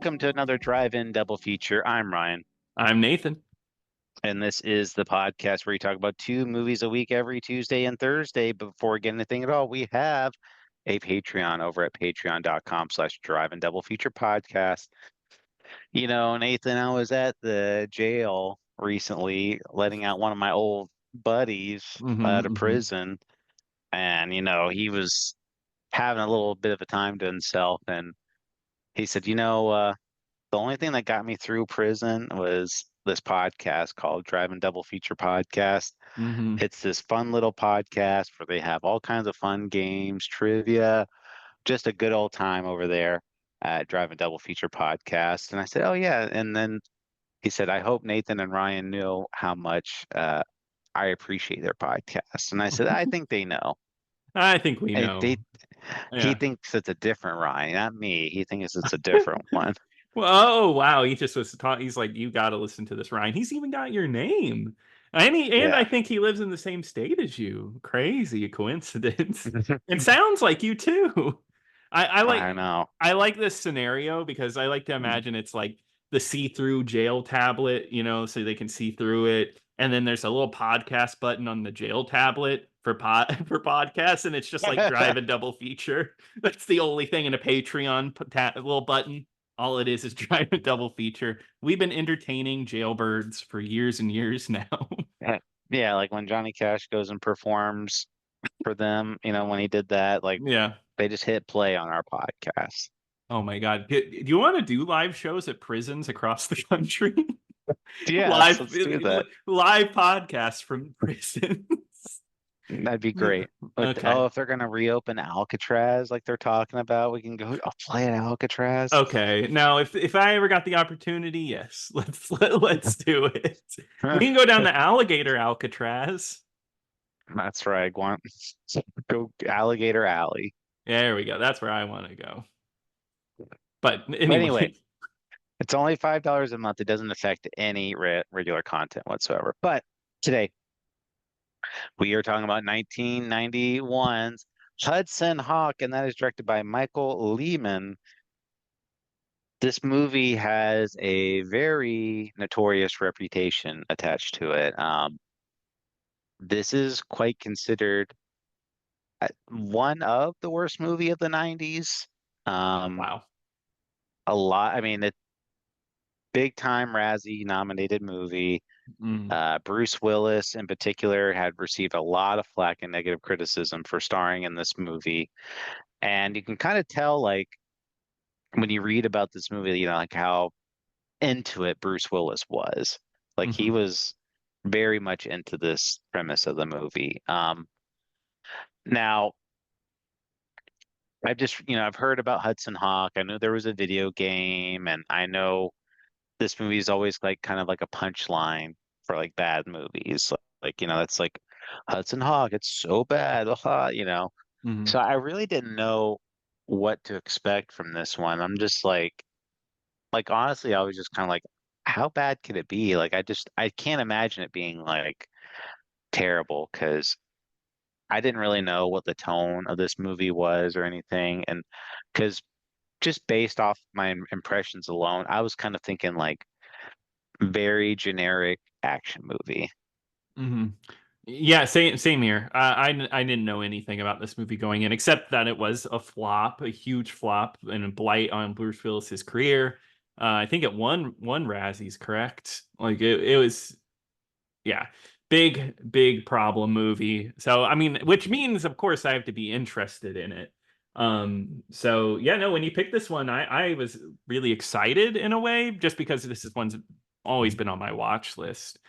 Welcome to another Drive-In Double Feature. I'm Ryan, I'm Nathan. and this is the podcast where we talk about two movies a week every Tuesday and Thursday. But before we get anything at all, we have a Patreon over at patreon.com/Drive-In Double Feature podcast. Nathan, I was at the jail recently letting out one of my old buddies out of Mm-hmm. prison, and he was having a little bit of a time to himself, and he said, the only thing that got me through prison was this podcast called Drive and Double Feature Podcast. Mm-hmm. It's this fun little podcast where they have all kinds of fun games, trivia, just a good old time over there at Drive and Double Feature Podcast. And I said, oh, yeah. And then he said, I hope Nathan and Ryan know how much I appreciate their podcast. And I said, I think they know. I think we And know. he Yeah. thinks it's a different Ryan, not me. He thinks it's a different one. Well, oh wow, he just was talking. He's like, you got to listen to this, Ryan. He's even got your name, and I Yeah. think he lives in the same state as you. Crazy coincidence. It sounds like you too. I I like know. I like this scenario because I like to imagine it's like the see-through jail tablet, so they can see through it. And then there's a little podcast button on the jail tablet for for podcasts, and it's just like drive a double feature. That's the only thing in a Patreon little button. All it is drive a double feature. We've been entertaining jailbirds for years and years now. Yeah, like when Johnny Cash goes and performs for them, when he did that, like Yeah. they just hit play on our podcast. Oh my God. Do you want to do live shows at prisons across the country? Yes, live let's do that. live podcasts from prisons. That'd be great. But Okay. if they're gonna reopen Alcatraz like they're talking about, we can go play at Alcatraz. Okay. Now, if I ever got the opportunity, yes, let's do it. We can go down the alligator Alcatraz. That's right. Go Alligator Alley. There we go. That's where I want to go. But But anyway, anyway, it's only $5 a month. It doesn't affect any regular content whatsoever. But today we are talking about 1991's Hudson Hawk, and that is directed by Michael Lehman. This movie has a very notorious reputation attached to it. This is quite considered one of the worst movie of the 90s. Um, wow. I mean, it's big time Razzie nominated movie. Mm. Bruce Willis, in particular, had received a lot of flack and negative criticism for starring in this movie. And you can kind of tell, like, when you read about this movie, like how into it Bruce Willis was. Like, he Hmm. was very much into this premise of the movie. Now, I've heard about Hudson Hawk. I know there was a video game, and I know this movie is always like kind of like a punchline for like bad movies. That's like Hudson Hawk, it's so bad. Hmm. So I really didn't know what to expect from this one. I'm just like honestly, I was just kind of like, how bad could it be? Like I can't imagine it being like terrible because I didn't really know what the tone of this movie was or anything. And because just based off my impressions alone, I was kind of thinking like very generic action movie. Hmm. Yeah, same here. I didn't know anything about this movie going in, except that it was a flop, a huge flop, and a blight on Bruce Willis's career. I think it won Razzies, correct? Like it was, yeah, big problem movie. So I mean, which means of course I have to be interested in it. So yeah, no, when you picked this one, I was really excited in a way, just because this is one's always been on my watch list.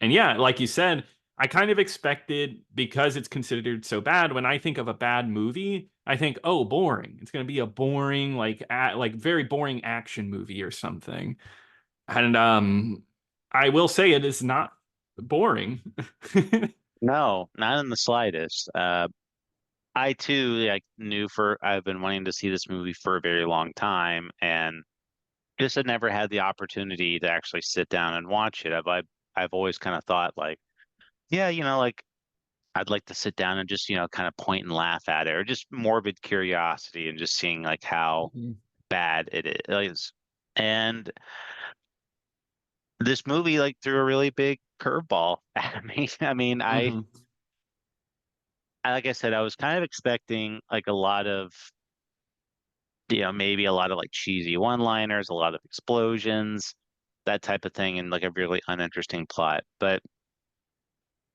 And yeah, like you said, I kind of expected, because it's considered so bad, when I think of a bad movie, I think, oh, boring. It's going to be a boring, like very boring action movie or something. And I will say it is not boring. No, not in the slightest. I too I've been wanting to see this movie for a very long time and just had never had the opportunity to actually sit down and watch it. I've always kind of thought like, yeah, like I'd like to sit down and just, kind of point and laugh at it, or just morbid curiosity and just seeing like how Mhm. bad it is. And this movie like threw a really big curveball at me. Hmm. Like I said, I was kind of expecting like a lot of, maybe a lot of like cheesy one-liners, a lot of explosions, that type of thing, and like a really uninteresting plot. But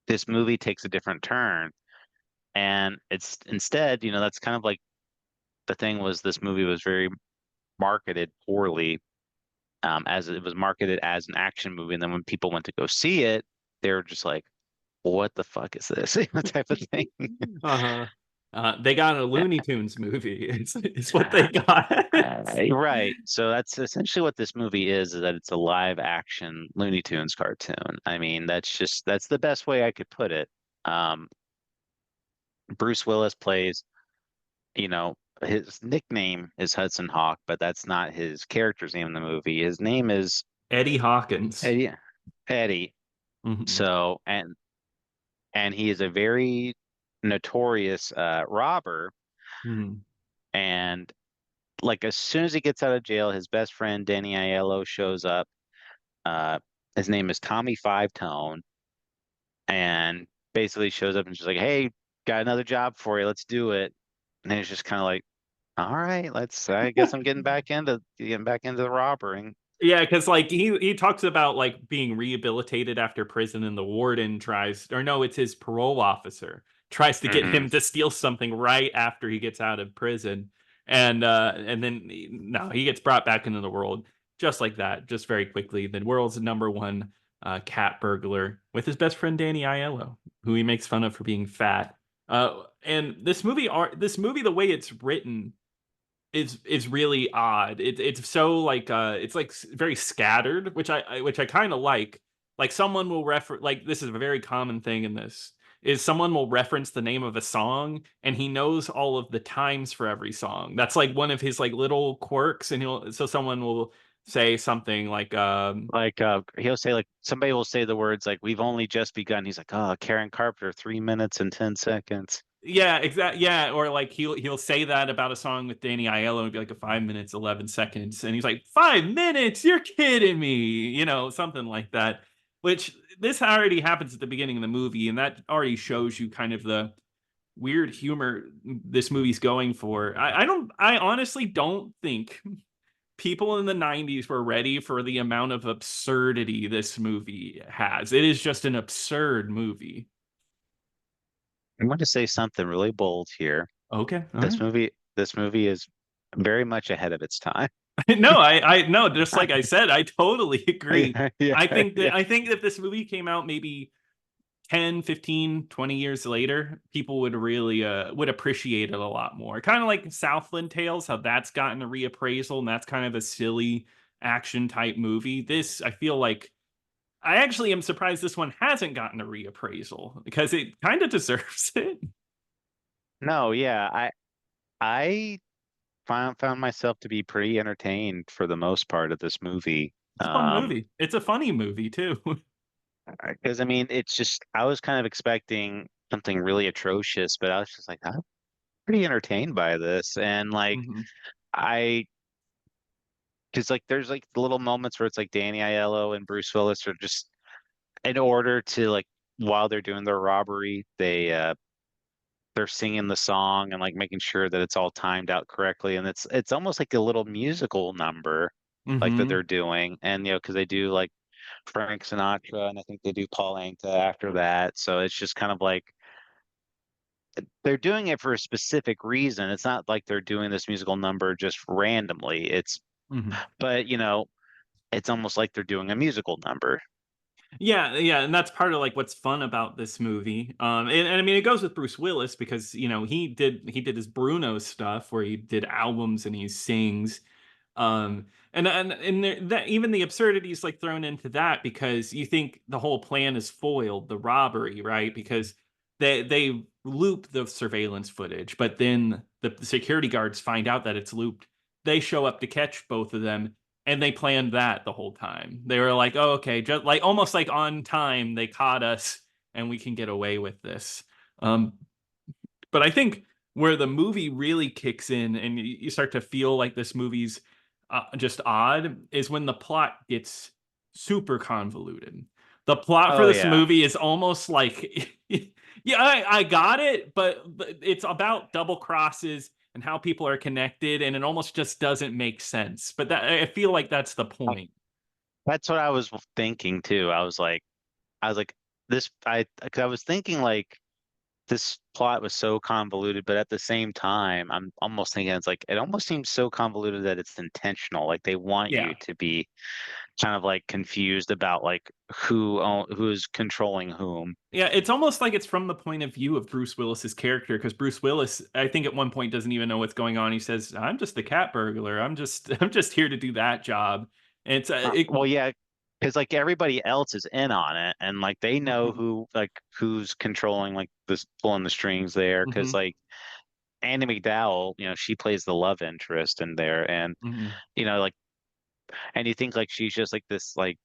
this movie takes a different turn, and it's instead, that's kind of like the thing was this movie was very marketed poorly, as it was marketed as an action movie, and then when people went to go see it, they were just like, "What the fuck is this?" Type of thing. Uh-huh. They got a Looney Tunes movie. It's what they got. Right. So that's essentially what this movie is that it's a live action Looney Tunes cartoon. That's the best way I could put it. Um, Bruce Willis plays, his nickname is Hudson Hawk, but that's not his character's name in the movie. His name is Eddie Hawkins. Eddie. Eddie. Hmm. So, and he is a very notorious robber. Hmm. And like as soon as he gets out of jail, his best friend Danny Aiello shows up. Uh, his name is Tommy Five Tone, and basically shows up and she's like, "Hey, got another job for you. Let's do it." And then he's just kind of like, "All right, let's. I guess I'm getting back into the robbering." Yeah, because like he talks about like being rehabilitated after prison, and the warden tries, or no, it's his parole officer tries to get Hmm. him to steal something right after he gets out of prison, and then no, he gets brought back into the world just like that, just very quickly. The world's number one cat burglar with his best friend Danny Aiello, who he makes fun of for being fat. And this movie, the way it's written is really odd. It's so like it's like very scattered, which I kind of like. Like someone will refer like this is a very common thing in this is someone will reference the name of a song and he knows all of the times for every song. That's like one of his like little quirks, and he'll so someone will say something like Like he'll say like somebody will say the words like "We've only just begun." He's like, "Oh, Karen Carpenter, 3 minutes and 10 seconds." yeah, exactly. Yeah, or like he'll say that about a song with Danny Aiello and be like a 5 minutes 11 seconds, and he's like 5 minutes, you're kidding me, something like that. Which this already happens at the beginning of the movie, and that already shows you kind of the weird humor this movie's going for. I honestly don't think people in the '90s were ready for the amount of absurdity this movie has. It is just an absurd movie. I'm going to say something really bold here. Okay, all This right. movie, this movie is very much ahead of its time. No, I no, just like I said, I totally agree. Yeah, yeah, yeah. I think if this movie came out maybe 10, 15, 20 years later, people would really would appreciate it a lot more. Kind of like Southland Tales, how that's gotten a reappraisal, and that's kind of a silly action type movie. This, I feel like I actually am surprised this one hasn't gotten a reappraisal because it kind of deserves it. No, yeah, I found myself to be pretty entertained for the most part of this movie. It's a fun movie. It's a funny movie too. Because it's just I was kind of expecting something really atrocious, but I was just like, I'm pretty entertained by this, and like Mhm. I, because like there's like the little moments where it's like Danny Aiello and Bruce Willis are just in order to like while they're doing their robbery, they're singing the song and like making sure that it's all timed out correctly, and it's almost like a little musical number like that Mhm. they're doing, and because they do like Frank Sinatra, and I think they do Paul Anka after that. So it's just kind of like they're doing it for a specific reason. It's not like they're doing this musical number just randomly. Mhm. But it's almost like they're doing a musical number. Yeah, yeah, and that's part of like what's fun about this movie. And I mean, it goes with Bruce Willis because he did his Bruno stuff where he did albums and he sings. And that even the absurdity is like thrown into that because you think the whole plan is foiled, the robbery, right? Because they loop the surveillance footage, but then the security guards find out that it's looped. They show up to catch both of them, and they planned that the whole time. They were like, "Oh, okay, just like almost like on time, they caught us, and we can get away with this." Um, but I think Where the movie really kicks in and you start to feel like this movie's just odd is when the plot gets super convoluted. The plot for Oh this yeah. movie is almost like, yeah, I got it, but it's about double crosses and how people are connected, and it almost just doesn't make sense. But that I feel like that's the point. That's what I was thinking too. I was like, this, 'cause I was thinking like this plot was so convoluted, but at the same time, I'm almost thinking it's like, it almost seems so convoluted that it's intentional. Like they want you Yeah. to be kind of like confused about like who's controlling whom. Yeah, it's almost like it's from the point of view of Bruce Willis's character, because Bruce Willis, I think at one point doesn't even know what's going on. He says, "I'm just the cat burglar. I'm just here to do that job." And it's Well, yeah, because like everybody else is in on it, and like they know Mhm, who like who's controlling like this pulling the strings there. Because mhm, like Andy McDowell, she plays the love interest in there, and mhm. like, and you think like she's just like this like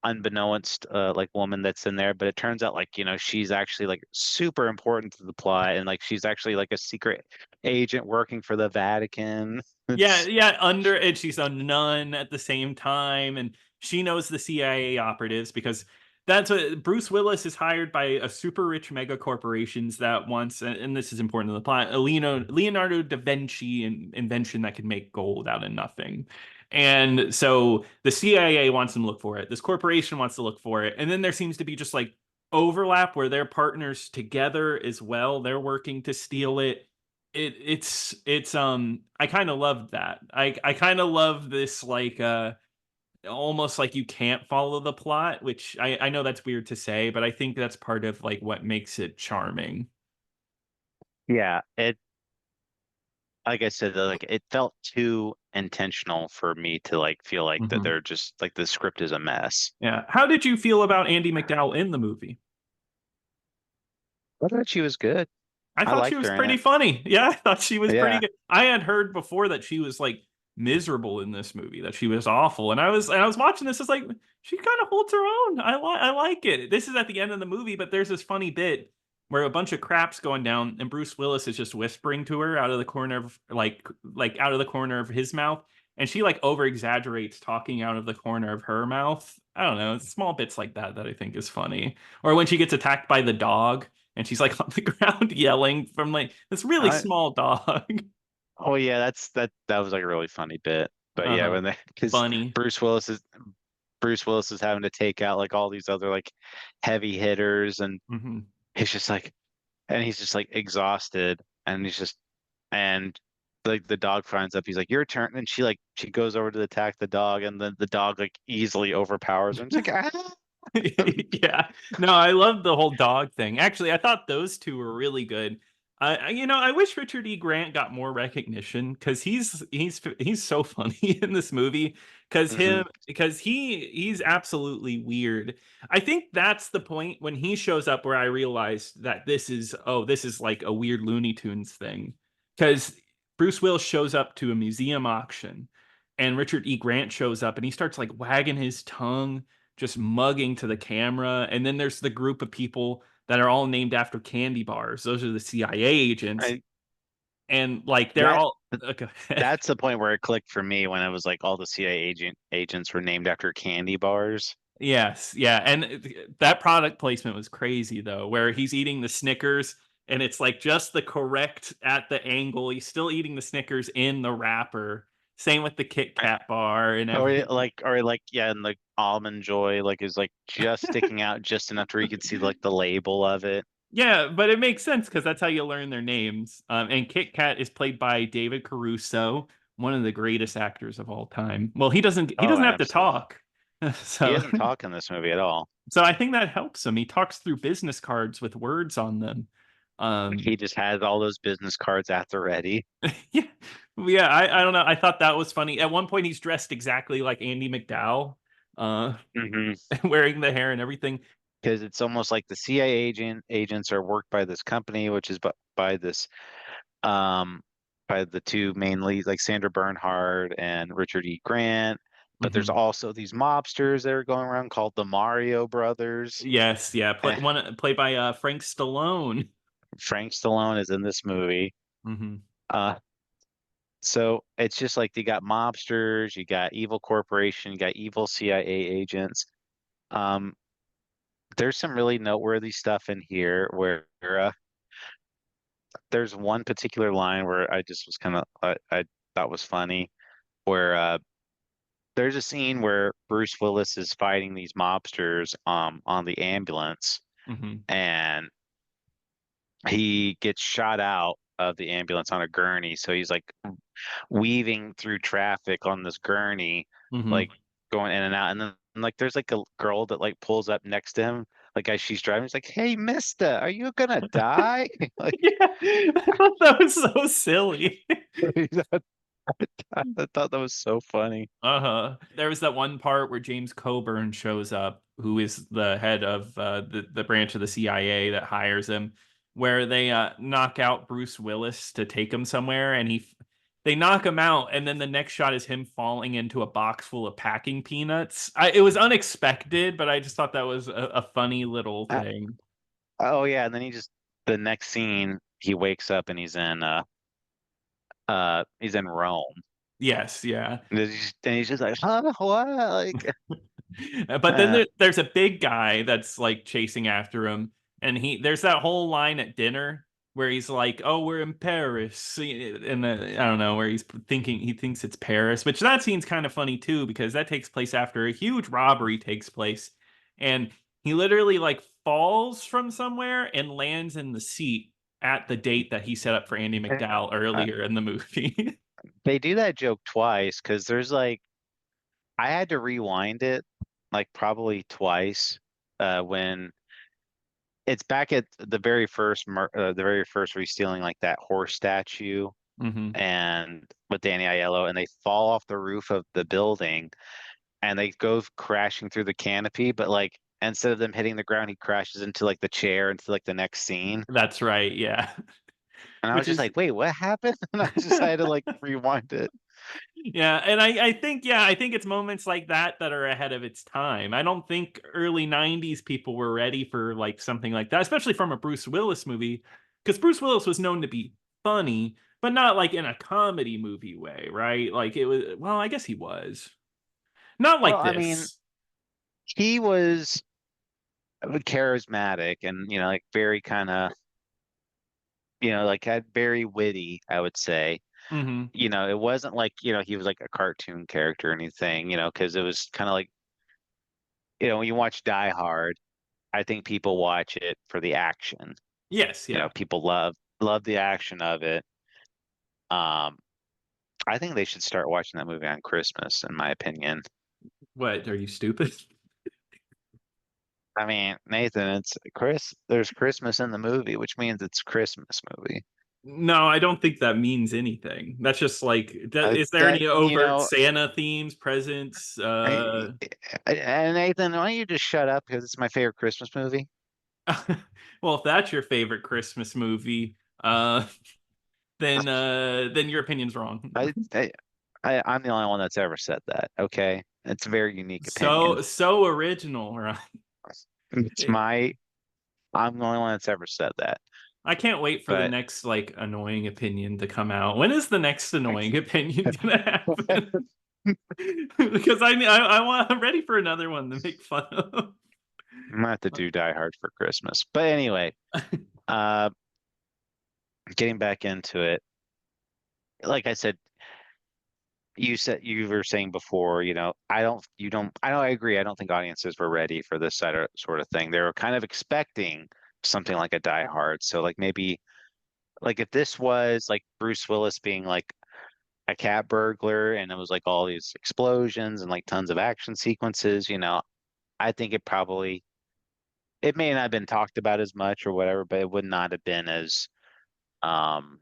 unbeknownst like woman that's in there, but it turns out like she's actually like super important to the plot, and like she's actually like a secret agent working for the Vatican. Yeah, It's yeah, and she's a nun at the same time, and she knows the CIA operatives because that's what Bruce Willis is hired by a super rich mega corporations that wants, and this is important to the plot, a Leonardo da Vinci invention that can make gold out of nothing. And so the CIA wants him to look for it. This corporation wants to look for it. And then there seems to be just like overlap where they're partners together as well. They're working to steal it. It's I kind of love that. I kind of love this like almost like you can't follow the plot, which I know that's weird to say, but I think that's part of like what makes it charming. yeah, it like I said, like it felt too intentional for me to like feel like that Mhm. they're just like the script is a mess. Yeah. How did you feel about Andy McDowell in the movie? I thought she was good. I I thought she liked was her in pretty it. funny. Yeah, I thought she was pretty Yeah. good. I had heard before that she was like miserable in this movie, that she was awful. And I was watching this, it's like she kind of holds her own. I like it. This is at the end of the movie, but there's this funny bit where a bunch of crap's going down and Bruce Willis is just whispering to her out of the corner of like out of the corner of his mouth. And she like over exaggerates talking out of the corner of her mouth. I don't know, small bits like that that I think is funny. Or when she gets attacked by the dog and she's like on the ground yelling from like this really I small dog. Oh yeah, that was like a really funny bit. But yeah, Uh-huh. when they because Funny. Bruce Willis is having to take out like all these other like heavy hitters, and Hmm. he's just like he's just like exhausted, and he's just and like the dog finds up, he's like, your turn, and she goes over to attack the dog, and then the dog like easily overpowers her, and it's like Yeah. No, I love the whole dog thing. Actually, I thought those two were really good. I wish Richard E. Grant got more recognition because he's so funny in this movie Mhm. because he's absolutely weird. I think that's the point when he shows up where I realized that this is like a weird Looney Tunes thing because Bruce Willis shows up to a museum auction and Richard E. Grant shows up and he starts like wagging his tongue just mugging to the camera. And then there's the group of people that are all named after candy bars. Those are the CIA agents. I And like they're that all okay. that's the point where it clicked for me, when it was like all the CIA agents were named after candy bars. Yes, yeah. And that product placement was crazy though, where he's eating the Snickers and it's like just the correct at the angle. He's still eating the Snickers in the wrapper. Same with the Kit Kat bar and everything. Yeah, and like almond joy like is like just sticking out just enough to where you can see like the label of it. Yeah, but it makes sense because that's how you learn their names. And Kit Kat is played by David Caruso, one of the greatest actors of all time. Well, he Oh, doesn't have to absolutely. talk, He so doesn't talk in this movie at all. so I think that helps him. He talks through business cards with words on them. He Um, just has all those business cards at the ready. yeah, yeah. I don't know. I thought that was funny. At one point, he's dressed exactly like Andy McDowell, uh, Hmm. wearing the hair and everything. Because it's almost like the CIA agents are worked by this company, which is by this um by the two main leads, like Sandra Bernhard and Richard E. Grant. But there's Mhm. also these mobsters that are going around called the Mario Brothers. Yes, yeah. Eh, Played by Frank Stallone. Frank Stallone is in this movie. Hmm. Uh, so it's just like you got mobsters, you got evil corporation, you got evil CIA agents. Um, there's some really noteworthy stuff in here where there's one particular line where I just was kind of I thought was funny, where there's a scene where Bruce Willis is fighting these mobsters on the ambulance, Hmm. and he gets shot out of the ambulance on a gurney. So he's like weaving through traffic on this gurney, Hmm. like going in and out. And then like there's like a girl that like pulls up next to him, like as she's driving, she's like, "Hey, mister, are you gonna die?" Like Yeah, I thought that was so silly. I thought that was so funny. Uh-huh. There was that one part where James Coburn shows up, who is the head of the branch of the CIA that hires him, where they knock out Bruce Willis to take him somewhere, and they knock him out, and then the next shot is him falling into a box full of packing peanuts. It was unexpected, but I just thought that was a funny little Uh, thing. oh yeah, and then the next scene he wakes up and he's in Rome. Yes, yeah. And he's just like, huh, what? Like, But then uh, there's a big guy that's like chasing after him, and there's that whole line at dinner where he's like, "Oh, we're in Paris," and I don't know where he thinks it's Paris, which that scene's kind of funny too because that takes place after a huge robbery takes place, and he literally like falls from somewhere and lands in the seat at the date that he set up for Andy McDowell uh, earlier in the movie. they do that joke twice because there's like I had to rewind it like probably twice when it's back at the very first where he's stealing like that horse statue Hmm. and with Danny Aiello, and they fall off the roof of the building and they go crashing through the canopy, but like instead of them hitting the ground, he crashes into like the chair into like the next scene. That's right, yeah. And I was Which just is like, wait, what happened? And I just had to like rewind it. Yeah, and I think it's moments like that that are ahead of its time. I don't think early 90s people were ready for like something like that, especially from a Bruce Willis movie, because Bruce Willis was known to be funny, but not like in a comedy movie way, right? Like it was, well, I guess he was. Not Well, like I mean, this. he was charismatic and, like very kind of, like had very witty, I would say. Hmm. It wasn't like, he was like a cartoon character or anything, because it was kind of like, when you watch Die Hard, I think people watch it for the action. Yes, yeah. People love the action of it. Um, I think they should start watching that movie on Christmas, in my opinion. What, are you stupid? I mean, Nathan, there's Christmas in the movie, which means it's a Christmas movie. No, I don't think that means anything. That's just like, is there That, any overt Santa themes, presents? I, and Nathan, why don't you just shut up because it's my favorite Christmas movie? Well, if that's your favorite Christmas movie, then your opinion's wrong. I, I, I'm the only one that's ever said that. Okay, it's a very unique opinion. So original, right? It's my, I'm the only one that's ever said that. I can't wait for the But next like annoying opinion to come out. When is the next annoying opinion gonna happen? Because I'm ready for another one to make fun of. I'm gonna have to do Die Hard for Christmas. But anyway, uh, getting back into it, like I said, you were saying before, I agree. I don't think audiences were ready for this sort of thing. They were kind of expecting something like a Die Hard. So like maybe like if this was like Bruce Willis being like a cat burglar and it was like all these explosions and like tons of action sequences, I think it may not have been talked about as much or whatever, but it would not have been as um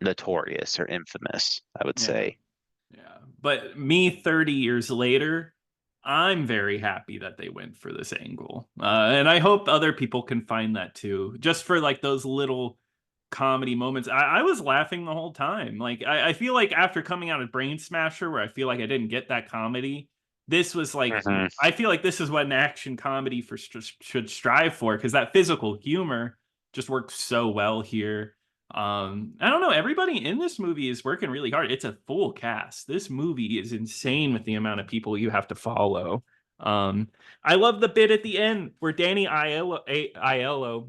notorious or infamous, I would Yeah. say. Yeah. But me 30 years later, I'm very happy that they went for this angle. And I hope other people can find that too. Just for like those little comedy moments. I was laughing the whole time. Like I feel like after coming out of Brain Smasher, where I feel like I didn't get that comedy, this was like Hmm. I feel like this is what an action comedy should strive for, because that physical humor just works so well here. I don't know. Everybody in this movie is working really hard. It's a full cast. This movie is insane with the amount of people you have to follow. I love the bit at the end where Danny Aiello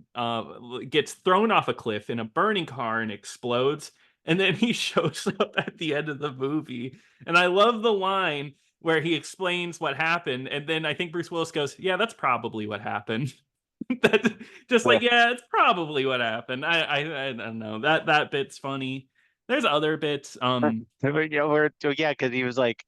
gets thrown off a cliff in a burning car and explodes. And then he shows up at the end of the movie. And I love the line where he explains what happened. And then I think Bruce Willis goes, yeah, that's probably what happened. That's just like, yeah, it's probably what happened. I don't know. That bit's funny. There's other bits. Yeah, because he was like,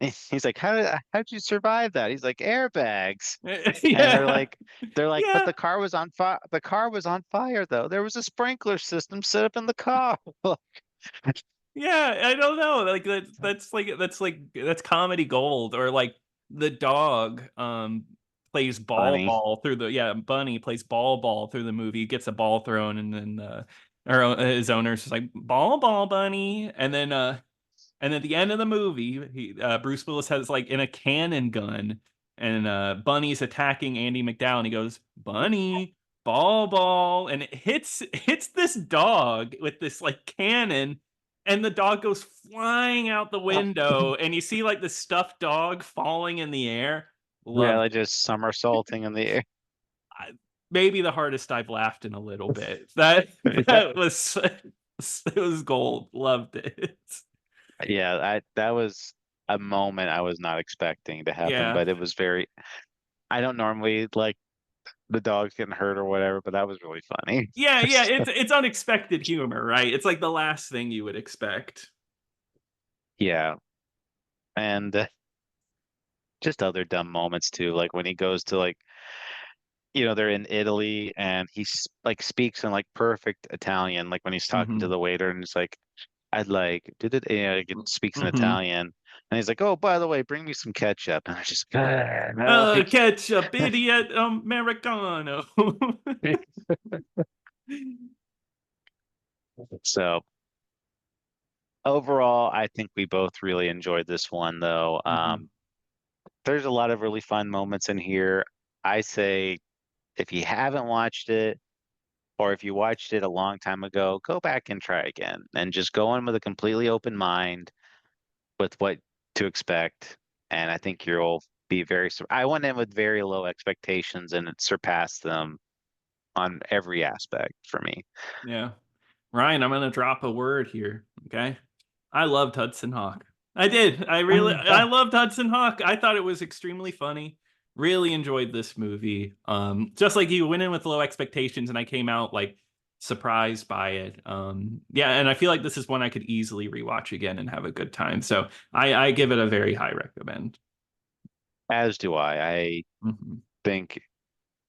he's like, how'd you survive that? He's like, airbags. And Yeah. they're like, but Yeah. the car was on fire. The car was on fire though. There was a sprinkler system set up in the car. Yeah, I don't know. Like that's comedy gold. Or like the dog plays Funny. ball through the Bunny plays ball through the movie, gets a ball thrown, and then his owner's just like ball Bunny, and at the end of the movie, Bruce Willis has like in a cannon gun, and Bunny's attacking Andy McDowell, and he goes, Bunny, ball, and it hits this dog with this like cannon, and the dog goes flying out the window, and you see like the stuffed dog falling in the air. Yeah, Loved like it. just somersaulting in the air. Maybe the hardest I've laughed in a little bit. That Yeah, that was it was gold. Loved it. yeah, that was a moment I was not expecting to happen, Yeah. but it was very. I don't normally like the dogs getting hurt or whatever, but that was really funny. Yeah, it's unexpected humor, right? It's like the last thing you would expect. Yeah, and just other dumb moments too, like when he goes to like they're in Italy and he's like speaks in like perfect Italian, like when he's talking to Hmm. the waiter and it's like, I'd like did it like, it speaks in Hmm. Italian and he's like, oh, by the way, bring me some ketchup. And I just like Ketchup, idiot, Americano. so overall, I think we both really enjoyed this one though. Hmm. There's a lot of really fun moments in here. I say if you haven't watched it, or if you watched it a long time ago, go back and try again and just go in with a completely open mind with what to expect. And I think you'll be I went in with very low expectations and it surpassed them on every aspect for me. Yeah. Ryan, I'm gonna drop a word here. Okay. I loved Hudson Hawk. I did. I loved Hudson Hawk. I thought it was extremely funny. Really enjoyed this movie. Just like you, went in with low expectations, and I came out like surprised by it. Yeah, and I feel like this is one I could easily rewatch again and have a good time. So I give it a very high recommend. As do I. Hmm. Think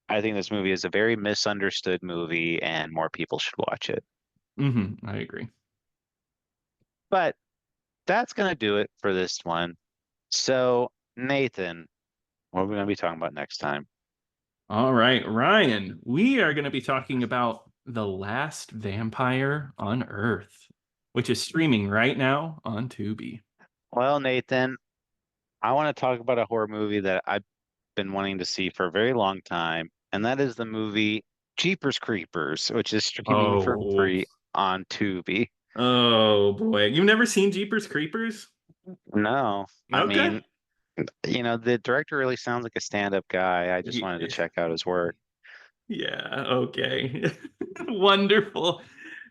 I think this movie is a very misunderstood movie and more people should watch it. I agree. But that's gonna do it for this one. So, Nathan, what are we gonna be talking about next time? All right, Ryan, we are going to be talking about The Last Vampire on Earth, which is streaming right now on Tubi. Well, Nathan, I want to talk about a horror movie that I've been wanting to see for a very long time, and that is the movie Jeepers Creepers, which is streaming for Oh, free on Tubi. oh boy. You've never seen Jeepers Creepers? No, I Okay. mean, the director really sounds like a stand-up guy. I just wanted to Ye- check out his work. Yeah, okay. Wonderful.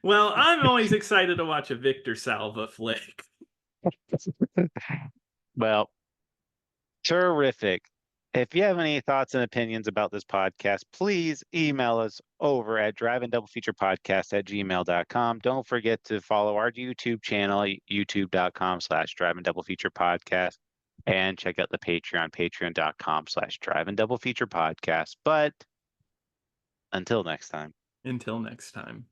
Well, I'm always excited to watch a Victor Salva flick. Well, terrific. If you have any thoughts and opinions about this podcast, please email us over at driveanddoubleFeaturePodcast@gmail.com. Don't forget to follow our YouTube channel, youtube.com/driveanddoubleFeaturePodcast, and check out the Patreon, patreon.com/driveanddoubleFeaturePodcast. But until next time. Until next time.